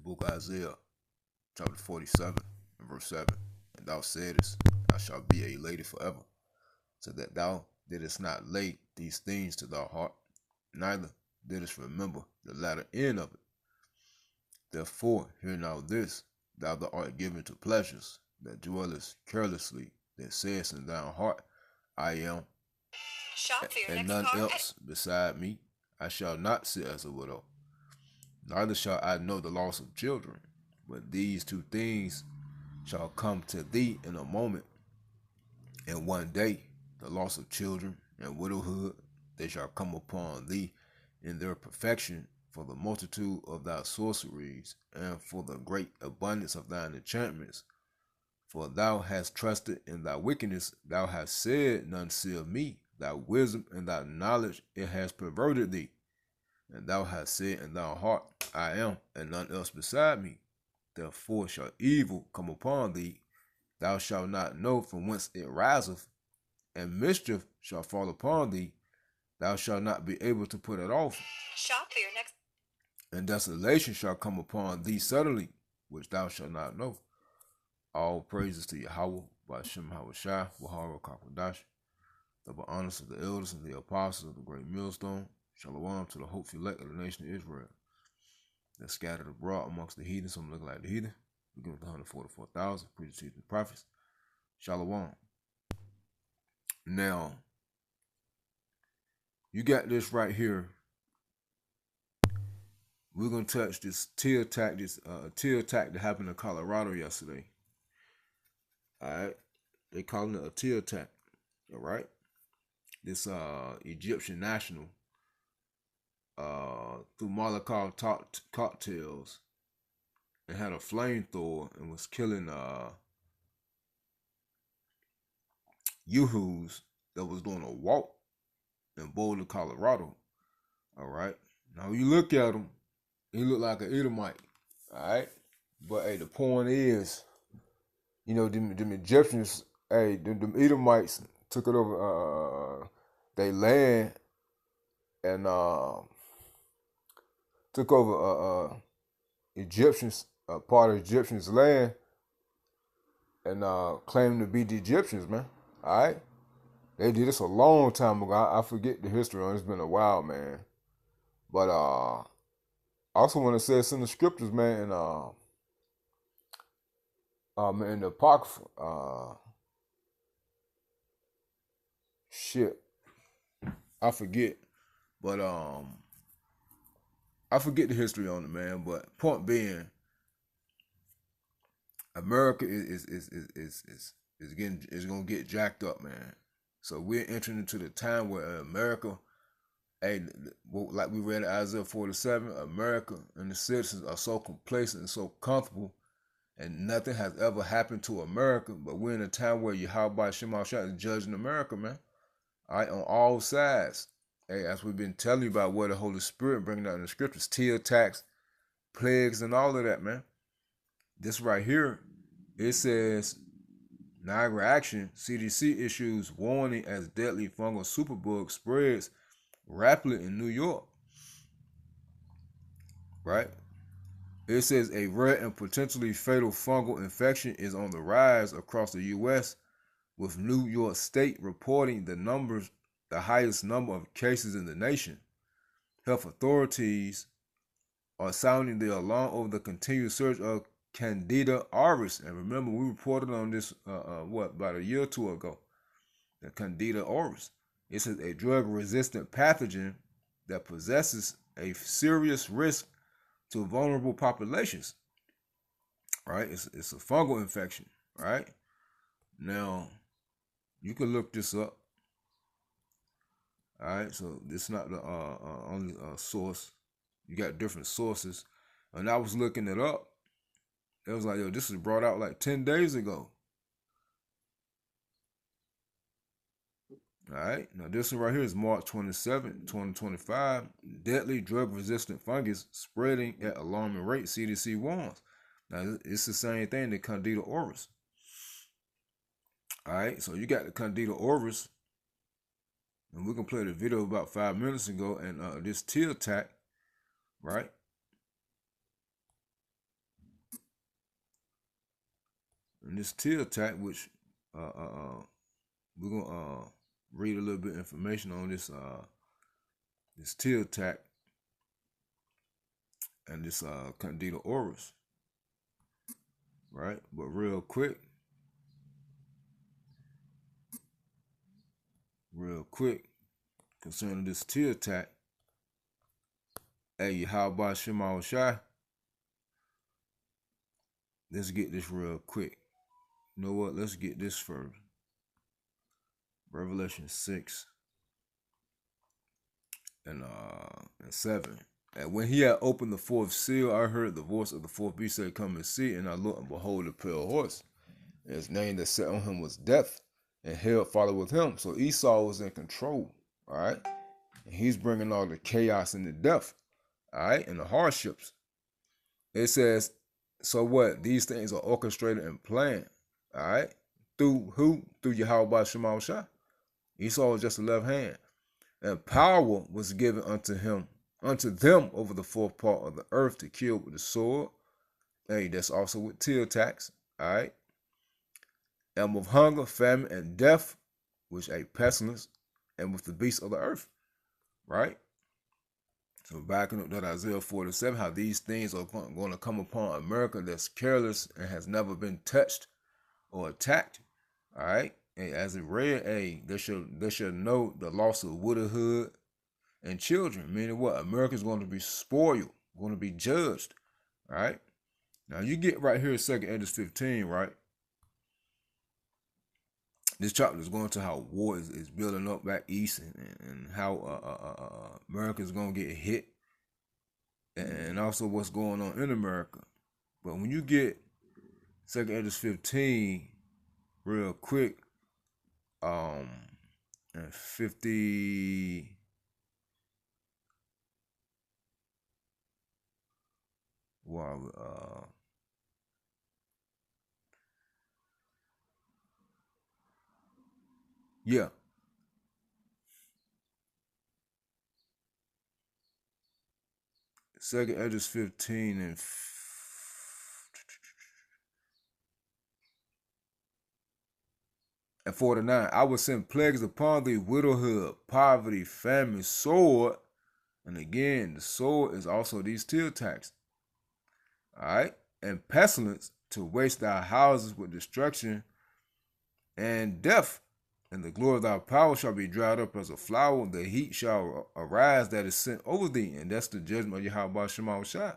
book of Isaiah, chapter 47, and verse 7. And thou saidest, Thou shalt be a lady forever, so that thou didst not lay these things to thy heart, neither didst remember the latter end of it. Therefore, hear now this, thou that art given to pleasures, that dwellest carelessly, that sayest in thine heart, I am, Shop for your and next none car. else beside me. I shall not sit as a widow, neither shall I know the loss of children. But these two things shall come to thee in a moment, and one day the loss of children and widowhood, they shall come upon thee in their perfection, for the multitude of thy sorceries, and for the great abundance of thine enchantments. For thou hast trusted in thy wickedness, thou hast said, None see of me. Thy wisdom and thy knowledge, it has perverted thee. And thou hast said in thy heart, I am, and none else beside me. Therefore shall evil come upon thee, thou shalt not know from whence it riseth, and mischief shall fall upon thee, thou shalt not be able to put it off. Shop for your next. And desolation shall come upon thee suddenly, which thou shalt not know. All praises to Yahweh, by Shem Hawashai, Wahara Kakwadash. Double honors to the elders and the apostles of the great millstone. Shalom to the hopeful elect of the nation of Israel. They're scattered abroad amongst the heathen, some look like the heathen. We give it 144,000, preachers, teachers, and prophets. Shalom. Now, you got this right here. We're gonna touch this tear attack that happened in Colorado yesterday. Alright. They calling it a tear attack. Alright. This Egyptian national threw Molotov cocktails and had a flamethrower and was killing Yuhus that was doing a walk in Boulder, Colorado. Alright. Now you look at him, he look like an Edomite. Alright. But hey, the point is, you know, them Egyptians, hey, them Edomites took it over they land and took over Egyptians, part of Egyptians' land, and claimed to be the Egyptians, man. Alright? They did this a long time ago. I forget the history on it. It's been a while, man. But I also want to say it's in the scriptures, man, in the Apocrypha. Shit. I forget. But I forget the history on it, man. But point being, America is gonna get jacked up, man. So we're entering into the time where America, hey, like we read in Isaiah 47, America and the citizens are so complacent and so comfortable, and nothing has ever happened to America. But we're in a time where Yahweh Shema Shah is judging America, man. All right, on all sides. Hey, as we've been telling you about what the Holy Spirit bringing out in the scriptures, tear attacks, plagues, and all of that, man. This right here, it says, Niagara Action, CDC issues warning as deadly fungal superbug spreads rapidly in New York. Right? It says a rare and potentially fatal fungal infection is on the rise across the U.S., with New York State reporting the highest number of cases in the nation. Health authorities are sounding the alarm over the continued surge of Candida auris. And remember, we reported on this, about a year or two ago. The Candida auris. This is a drug-resistant pathogen that possesses a serious risk to vulnerable populations. Right? It's a fungal infection. Right? Now, you can look this up. All right, so this is not the only source. You got different sources, and I was looking it up. It was like, yo, this was brought out like 10 days ago. All right, now this one right here is March 27, 2025. Deadly drug-resistant fungus spreading at alarming rate, CDC warns. Now, it's the same thing, the Candida auris. All right, so you got the Candida auris, and we can play the video about 5 minutes ago, and this tear attack, right? this tear attack, which we're gonna read a little bit of information on this tear attack and this Candida Auris, right? But real quick, concerning this tear attack, hey, how about Shemal Shai? Let's get this real quick. You know what? Let's get this first. Revelation 6 and 7. And when he had opened the fourth seal, I heard the voice of the fourth beast say, "Come and see." And I looked, and behold, a pale horse. And his name that sat on him was Death, and hell followed with him. So Esau was in control, all right? And he's bringing all the chaos and the death, all right, and the hardships. It says, so what? These things are orchestrated and planned, all right? Through who? Through Yahweh Shemal Shai. Esau was just a left hand. And power was given unto them over the fourth part of the earth to kill with the sword. Hey, that's also with tear attacks, all right? And with hunger, famine, and death, which a pestilence, and with the beasts of the earth, right? So backing up that Isaiah 47, how these things are going to come upon America that's careless and has never been touched or attacked, all right? And as it read, they should know the loss of widowhood and children, meaning what? America's going to be spoiled, going to be judged, all right? Now you get right here, 2 Esdras 15, right? This chapter is going to how war is building up back east and how America is going to get hit, and also what's going on in America. But when you get 2 Esdras 15 real quick, and 50, well, yeah. Second Esdras 15 and 49. I will send plagues upon thee, widowhood, poverty, famine, sword. And again, the sword is also these tear attacks. All right? And pestilence to waste thy houses with destruction and death. And the glory of thy power shall be dried up as a flower. The heat shall arise that is sent over thee. And that's the judgment of Yahweh Shemal Shai.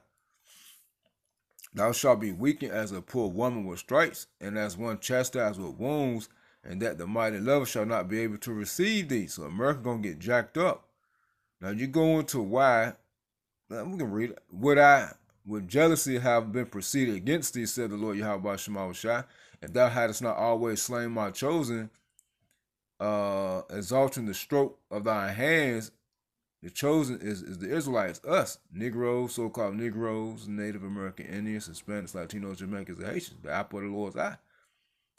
Thou shalt be weakened as a poor woman with stripes, and as one chastised with wounds, and that the mighty lover shall not be able to receive thee. So America going to get jacked up. Now you go into why, we can read it. Would I with jealousy have been proceeded against thee, said the Lord Yahweh Shemal Shai, if thou hadst not always slain my chosen, exalting the stroke of thy hands. The chosen is the Israelites, us, Negroes, so-called Negroes, Native American Indians, Hispanics, Latinos, Jamaicans, and Haitians, the apple of the Lord's eye.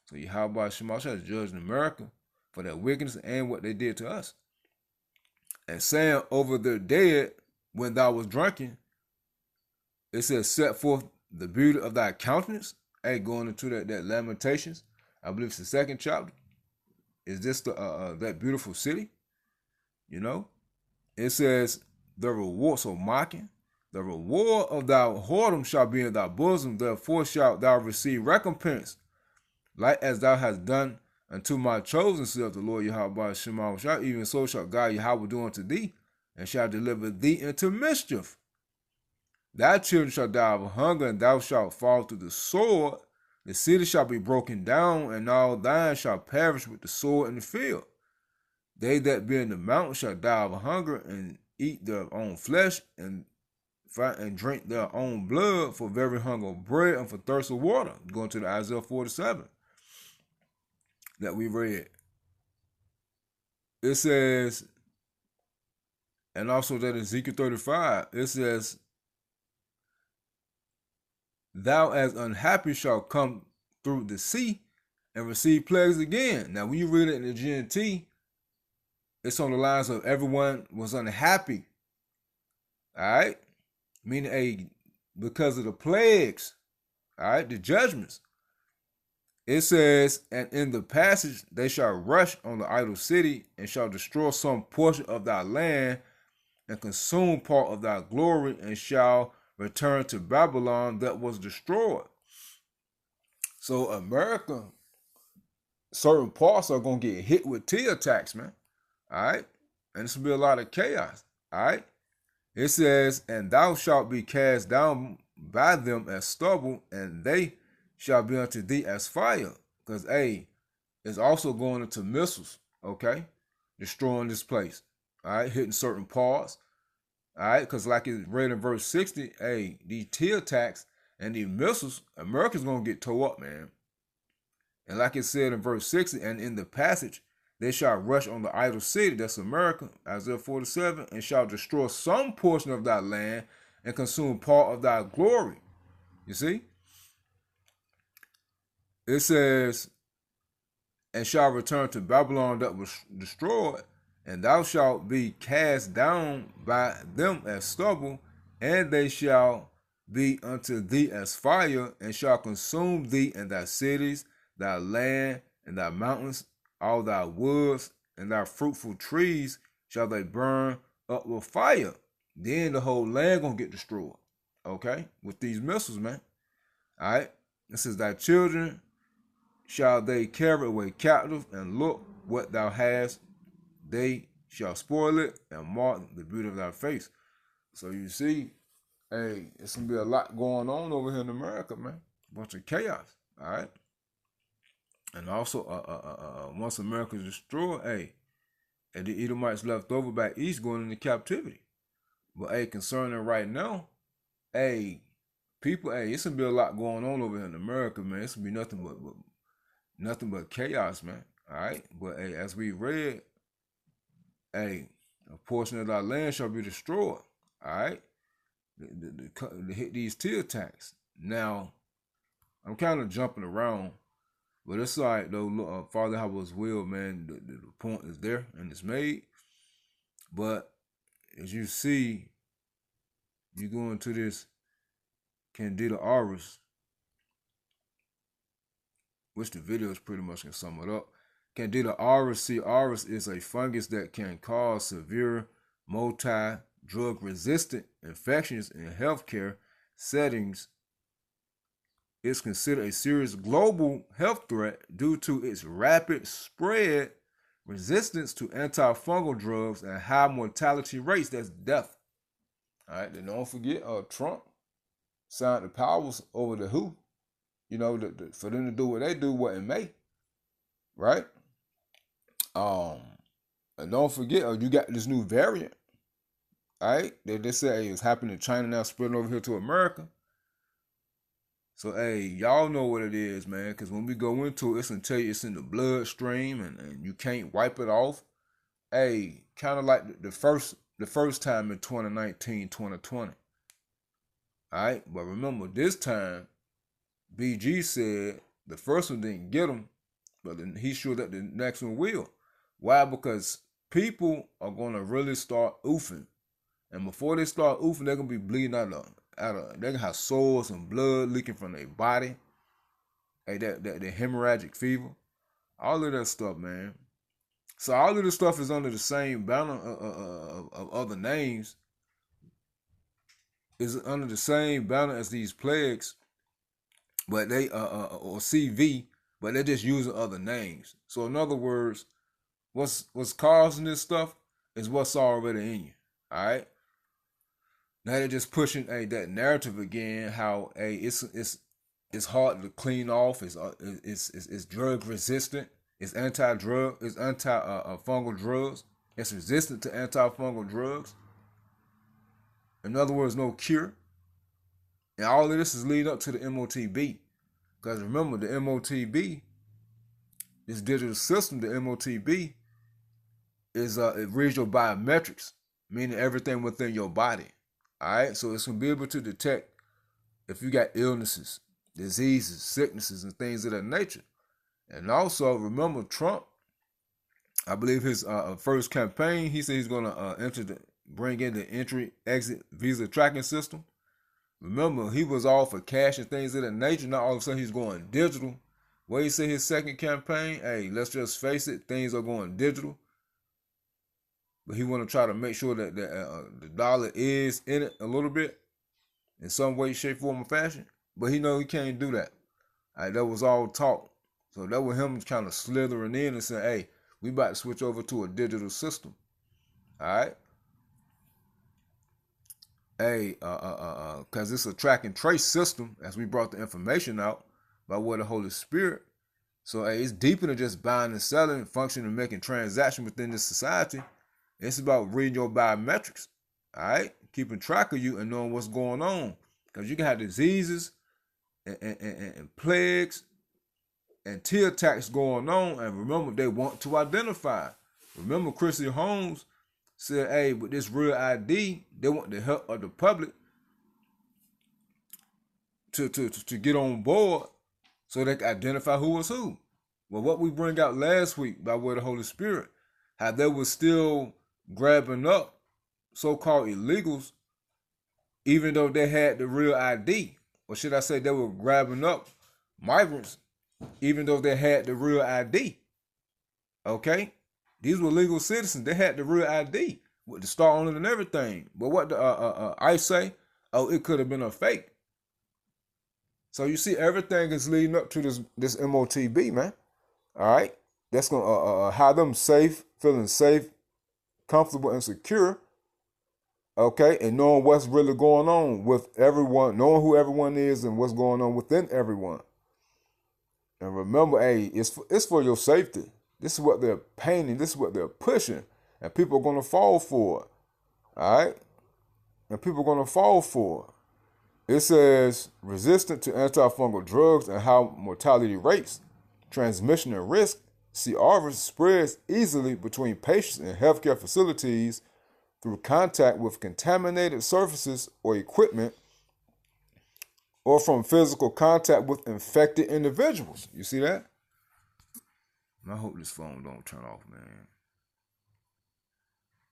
So Yahweh Shemal Shai is judging America for their wickedness and what they did to us. And saying over their dead when thou was drunken, it says, set forth the beauty of thy countenance. Hey, going into that Lamentations, I believe it's the second chapter. Is this that beautiful city? You know? It says, the reward, so mocking, the reward of thy whoredom shall be in thy bosom, therefore shalt thou receive recompense, like as thou hast done unto my chosen, saith the Lord Yahweh Shemal Shai, even so shall God Yahweh do unto thee, and shall deliver thee into mischief. Thy children shall die of hunger, and thou shalt fall through the sword. The city shall be broken down, and all thine shall perish with the sword in the field. They that be in the mountain shall die of hunger, and eat their own flesh, and drink their own blood, for very hunger of bread and for thirst of water. Going to the Isaiah 47 that we read. It says, and also that Ezekiel 35, it says, thou as unhappy shalt come through the sea and receive plagues again. Now, when you read it in the GNT, it's on the lines of everyone was unhappy. All right? Meaning because of the plagues. All right? The judgments. It says, and in the passage they shall rush on the idol city and shall destroy some portion of thy land and consume part of thy glory and shall return to Babylon that was destroyed. So America, certain parts are gonna get hit with T attacks, man. All right, and this will be a lot of chaos. All right, it says, and thou shalt be cast down by them as stubble, and they shall be unto thee as fire. Because it's also going into missiles, okay, destroying this place. All right, hitting certain parts. All right, because like it read in verse 60, these T attacks and these missiles, America's gonna get tore up, man. And like it said in verse 60, and in the passage, they shall rush on the idol city, that's America, Isaiah 47, and shall destroy some portion of thy land and consume part of thy glory. You see? It says, and shall return to Babylon that was destroyed, and thou shalt be cast down by them as stubble, and they shall be unto thee as fire, and shall consume thee and thy cities, thy land, and thy mountains, all thy woods, and thy fruitful trees shall they burn up with fire. Then the whole land gonna get destroyed. Okay? With these missiles, man. Alright? It says, thy children shall they carry away captive, and look what thou hast, they shall spoil it, and mark the beauty of thy face. So you see, it's gonna be a lot going on over here in America, man. A bunch of chaos. Alright? And also, once America is destroyed, and the Edomites left over back east going into captivity. But concerning right now, people, it's gonna be a lot going on over here in America, man. It's gonna be nothing but chaos, man. All right, but as we read, a portion of our land shall be destroyed. All right, to hit these T attacks. Now, I'm kind of jumping around. But it's all right, though. Father, how was will, man. The point is there and it's made. But as you see, you go into this Candida auris, which the video is pretty much going to sum it up. Candida auris, auris is a fungus that can cause severe multi-drug resistant infections in healthcare settings. It's considered a serious global health threat due to its rapid spread, resistance to antifungal drugs, and high mortality rates. That's death. All right, then don't forget, Trump signed the powers over the WHO, for them to do what they do, what in May, right? And don't forget, you got this new variant, all right? They say it's happening in China now, spreading over here to America. So, y'all know what it is, man, because when we go into it, it's going to tell you it's in the bloodstream and you can't wipe it off. Kind of like the first time in 2019, 2020. All right, but remember, this time, BG said the first one didn't get him, but he's sure that the next one will. Why? Because people are going to really start oofing. And before they start oofing, they're going to be bleeding out of they're gonna have sores and blood leaking from their body. That hemorrhagic fever, all of that stuff, man. So all of this stuff is under the same banner of other names. Is under the same banner as these plagues, but they or CV, but they're just using other names. So in other words, what's causing this stuff is what's already in you. All right. Now they're just pushing that narrative again. How it's hard to clean off. It's drug resistant. It's anti-drug. It's anti-fungal drugs. It's resistant to antifungal drugs. In other words, no cure. And all of this is leading up to the MOTB. Because remember, the MOTB, this digital system, the MOTB, is it reads your biometrics, meaning everything within your body. All right, so it's going to be able to detect if you got illnesses, diseases, sicknesses, and things of that nature. And also, remember, Trump, I believe his first campaign, he said he's going to bring in the entry-exit visa tracking system. Remember, he was all for cash and things of that nature. Now all of a sudden he's going digital What he said his second campaign, hey, let's just face it, things are going digital. But he want to try to make sure that the dollar is in it a little bit in some way, shape, form, or fashion. But he know he can't do that. All right, that was all talk. So that was him kind of slithering in and saying, hey, we about to switch over to a digital system. All right. Hey, because it's a track and trace system as we brought the information out by way of the Holy Spirit. So hey, it's deeper than just buying and selling, functioning and making transactions within this society. It's about reading your biometrics, all right? Keeping track of you and knowing what's going on. Because you can have diseases and plagues and tear attacks going on. And remember, they want to identify. Remember, Chrissy Holmes said, hey, with this real ID, they want the help of the public to get on board so they can identify who was who. Well, what we bring out last week by way of the Holy Spirit, how they were still grabbing up so-called illegals, even though they had the real ID. Or should I say they were grabbing up migrants, even though they had the real ID. Okay? These were legal citizens. They had the real ID with the star on it and everything. But what the ICE say? Oh, it could have been a fake. So you see, everything is leading up to this MOTB, man. All right? That's going to have them safe, feeling safe, comfortable, and secure. Okay? And knowing what's really going on with everyone, knowing who everyone is and what's going on within everyone. And remember, hey, it's for your safety. This is what they're painting. This is what they're pushing. And people are going to fall for it. All right? And people are going to fall for it. It says, resistant to antifungal drugs and high mortality rates, transmission and risk. See, Auris spreads easily between patients and healthcare facilities through contact with contaminated surfaces or equipment, or from physical contact with infected individuals. You see that? I hope this phone don't turn off, man.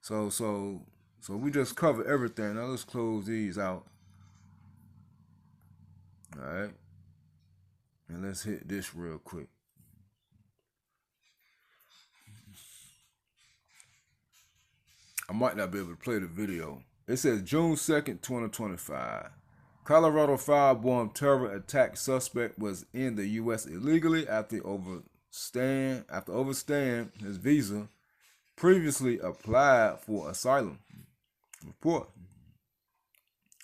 So we just covered everything. Now let's close these out. All right. And let's hit this real quick. I might not be able to play the video. It says June 2nd, 2025. Colorado firebomb terror attack suspect was in the U.S. illegally after overstaying his visa, previously applied for asylum. Report.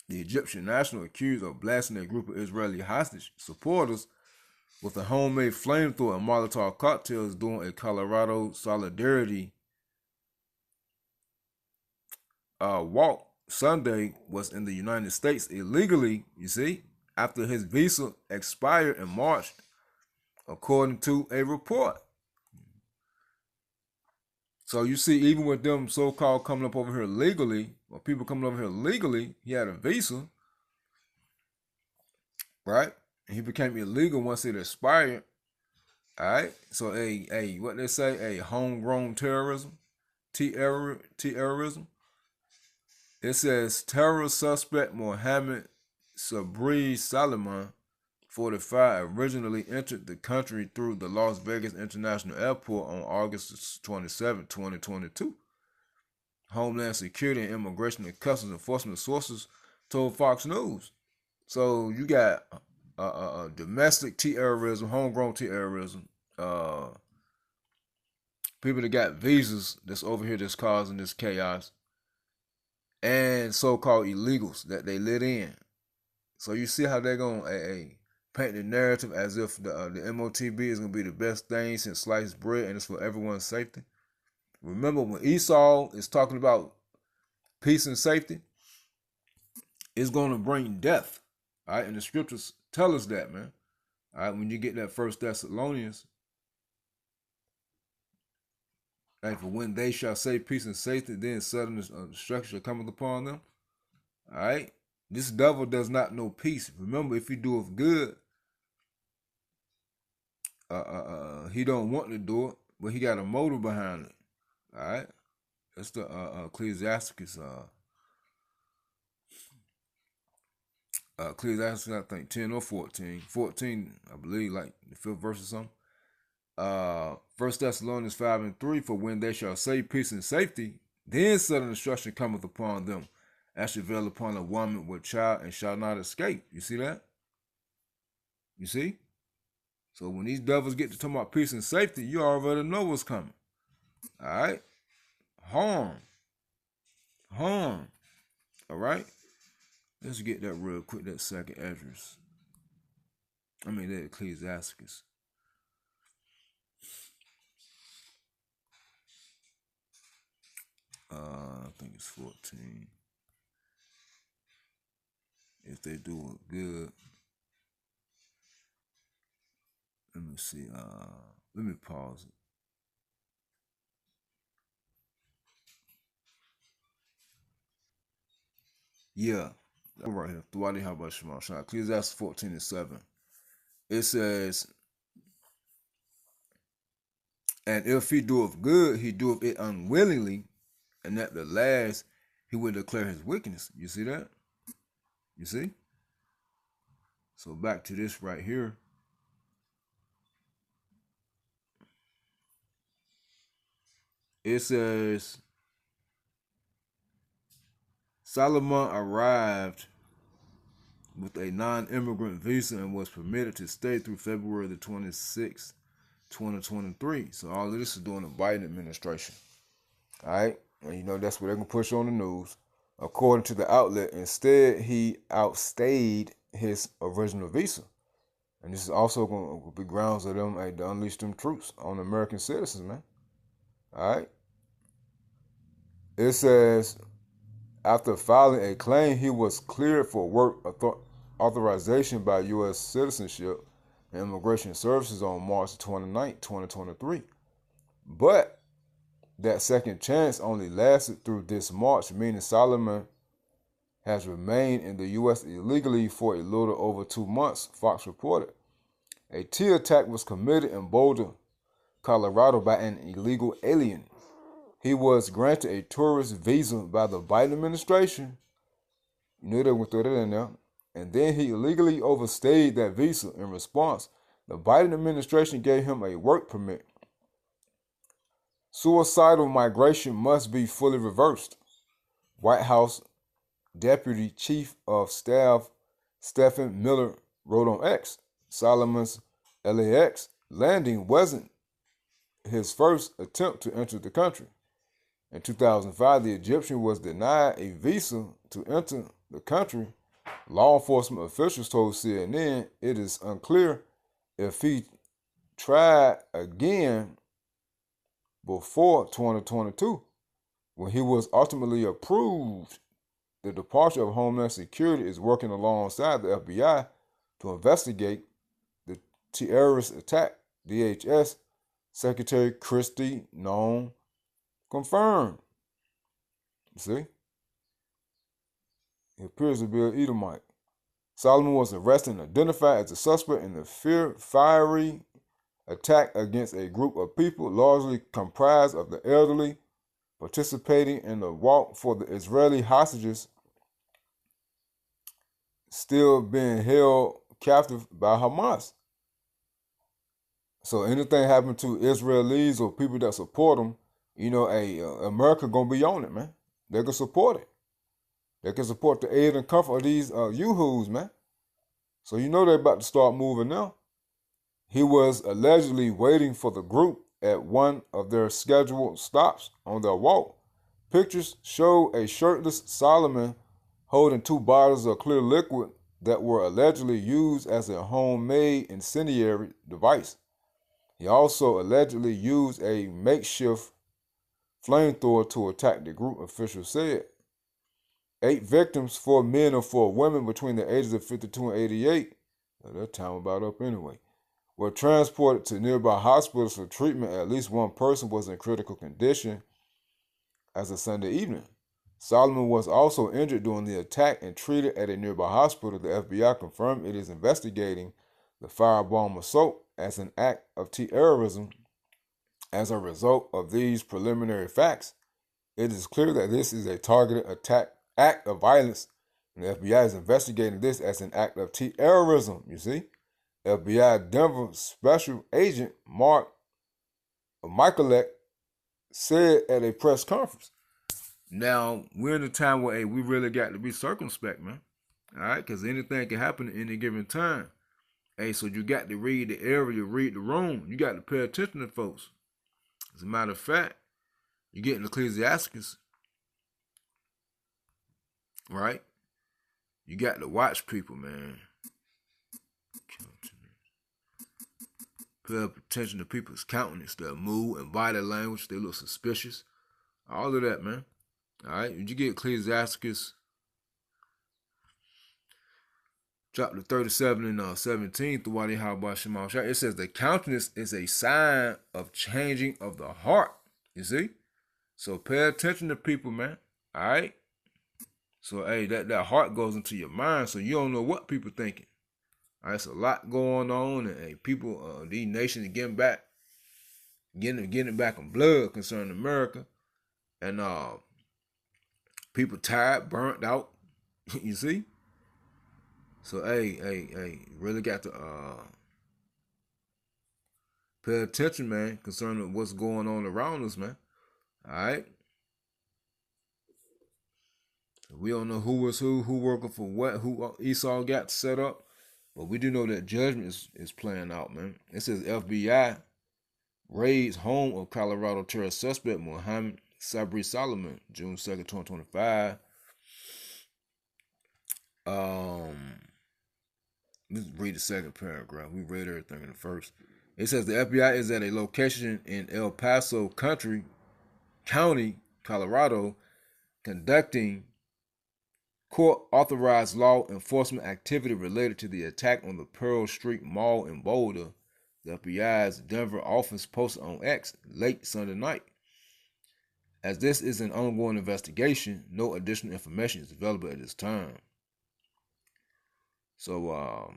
The Egyptian national accused of blasting a group of Israeli hostage supporters with a homemade flamethrower and Molotov cocktails during a Colorado solidarity walk Sunday was in the United States illegally, you see, after his visa expired in March, according to a report. So you see, even with them so-called coming up over here legally, or people coming over here legally, he had a visa, right? And he became illegal once it expired. All right. So what they say, a homegrown terrorism, terrorism. It says terror suspect Mohammed Sabri Salman, 45, originally entered the country through the Las Vegas International Airport on August 27, 2022. Homeland Security and Immigration and Customs Enforcement sources told Fox News. So you got domestic terrorism, homegrown terrorism, people that got visas that's over here that's causing this chaos, and so-called illegals that they let in. So you see how they're going to paint the narrative as if the MOTB is going to be the best thing since sliced bread and it's for everyone's safety. Remember, when Esau is talking about peace and safety, it's going to bring death. All right, and the scriptures tell us that, man. All right, when you get that First Thessalonians, right, for when they shall say peace and safety, then sudden destruction shall come upon them. All right, this devil does not know peace. Remember, if he doeth good, he don't want to do it, but he got a motive behind it. All right, that's the Ecclesiasticus Ecclesiastes, I think 10 or 14. 14, I believe, like the 5th verse or something. 1 Thessalonians 5:3, for when they shall say peace and safety, then sudden destruction cometh upon them, as shall veil upon a woman with child, and shall not escape. You see that? You see? So when these devils get to talk about peace and safety, you already know what's coming. All right? Harm. All right? Let's get that real quick, that second Esdras. That Ecclesiasticus. I think it's 14. If they do it good. Let me see. Let me pause it. Yeah. Right here. Thwadi Haba Shema. Ecclesiastes 14:7. It says, and if he doeth good, he doeth it unwillingly, and at the last he will declare his wickedness. You see that? You see? So back to this right here. It says, Solomon arrived with a non-immigrant visa and was permitted to stay through February the 26th, 2023. So all of this is during the Biden administration. All right? And that's what they're going to push on the news. According to the outlet, instead, he outstayed his original visa. And this is also going to be grounds of them to unleash them troops on American citizens, man. All right? It says, after filing a claim, he was cleared for work authorization by U.S. Citizenship and Immigration Services on March 29, 2023. But that second chance only lasted through this March, meaning Solomon has remained in the U.S. illegally for a little over 2 months, Fox reported. A T attack was committed in Boulder, Colorado by an illegal alien. He was granted a tourist visa by the Biden administration. You knew they would throw that in there. And then he illegally overstayed that visa. In response, the Biden administration gave him a work permit. Suicidal migration must be fully reversed. White House Deputy Chief of Staff Stephen Miller wrote on X. Solomon's LAX landing wasn't his first attempt to enter the country. In 2005, the Egyptian was denied a visa to enter the country. Law enforcement officials told CNN it is unclear if he tried again before 2022, when he was ultimately approved. The Department of Homeland Security is working alongside the FBI to investigate the terrorist attack. DHS Secretary Christie Nome confirmed. See? He appears to be an Edomite. Solomon was arrested and identified as a suspect in the fiery attack against a group of people largely comprised of the elderly participating in the walk for the Israeli hostages still being held captive by Hamas. So anything happen to Israelis or people that support them, America gonna be on it, man. They can support it. They can support the aid and comfort of these yoo-hoos, man. So they're about to start moving now. He was allegedly waiting for the group at one of their scheduled stops on their walk. Pictures show a shirtless Solomon holding 2 bottles of clear liquid that were allegedly used as a homemade incendiary device. He also allegedly used a makeshift flamethrower to attack the group, officials said. 8 victims, 4 men and 4 women between the ages of 52 and 88, that time about up anyway, were transported to nearby hospitals for treatment. At least 1 person was in critical condition as of Sunday evening. Solomon was also injured during the attack and treated at a nearby hospital. The FBI confirmed it is investigating the firebomb assault as an act of terrorism. As a result of these preliminary facts, it is clear that this is a targeted act of violence And the FBI is investigating this as an act of terrorism, you see. FBI Denver Special Agent Mark Michalek said at a press conference. Now, we're in a time where, hey, we really got to be circumspect, man. All right? Because anything can happen at any given time. Hey, so you got to read the area, read the room. You got to pay attention to folks. As a matter of fact, you get in Ecclesiasticus, right? You got to watch people, man. Pay attention to people's countenance, their mood and body language. They look suspicious. All of that, man. All right? You get Ecclesiasticus chapter 37 and 17, it says the countenance is a sign of changing of the heart. You see? So pay attention to people, man. All right? So, hey, that heart goes into your mind, so you don't know what people thinking. All right, it's a lot going on, and hey, people, these nations are getting it back in blood concerning America, and people tired, burnt out. You see? So, hey, really got to pay attention, man, concerning what's going on around us, man. All right? We don't know who is who working for what, who Esau got set up, but we do know that judgment is playing out, man. It says FBI raids home of Colorado terrorist suspect Mohammed Sabri Solomon, June 2nd, 2025. Let's read the second paragraph. We read everything in the first. It says the FBI is at a location in El Paso County, Colorado, conducting court-authorized law enforcement activity related to the attack on the Pearl Street Mall in Boulder. The FBI's Denver office posted on X late Sunday night. As this is an ongoing investigation, no additional information is available at this time. So,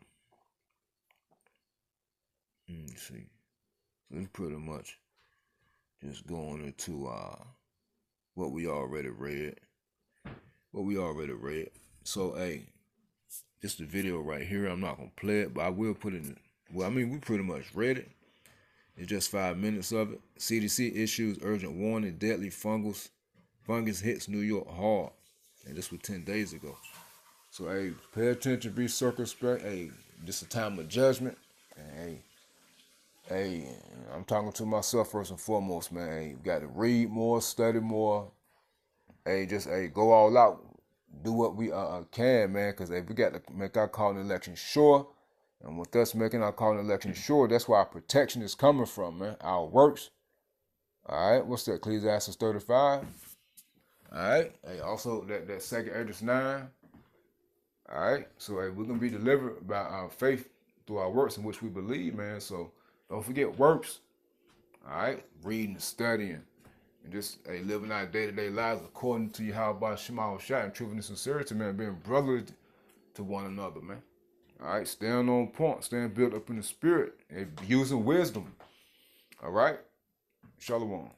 let me see. So it's pretty much just going into what we already read. So, hey, just the video right here. I'm not going to play it, but I will put it in. Well, I mean, we pretty much read it. It's just 5 minutes of it. CDC issues urgent warning, deadly fungus hits New York hard. And this was 10 days ago. So, hey, pay attention, be circumspect. Hey, this is a time of judgment. And, hey, I'm talking to myself first and foremost, man. Hey, you got to read more, study more. Hey, just, hey, go all out. Do what we can, man, because, hey, we got to make our calling election sure. And with us making our calling election sure, that's where our protection is coming from, man. Our works. All right, what's that? Ecclesiastes 35. All right, hey, also that second Esdras 9. All right, so hey, we're gonna be delivered by our faith through our works in which we believe, man. So don't forget works. All right, reading, studying, and just hey, living our day-to-day lives according to Yahweh Shema Shai and truth and sincerity, man. Being brotherly to one another, man. All right, stand on point, stand built up in the spirit, and using wisdom. All right, Shalom.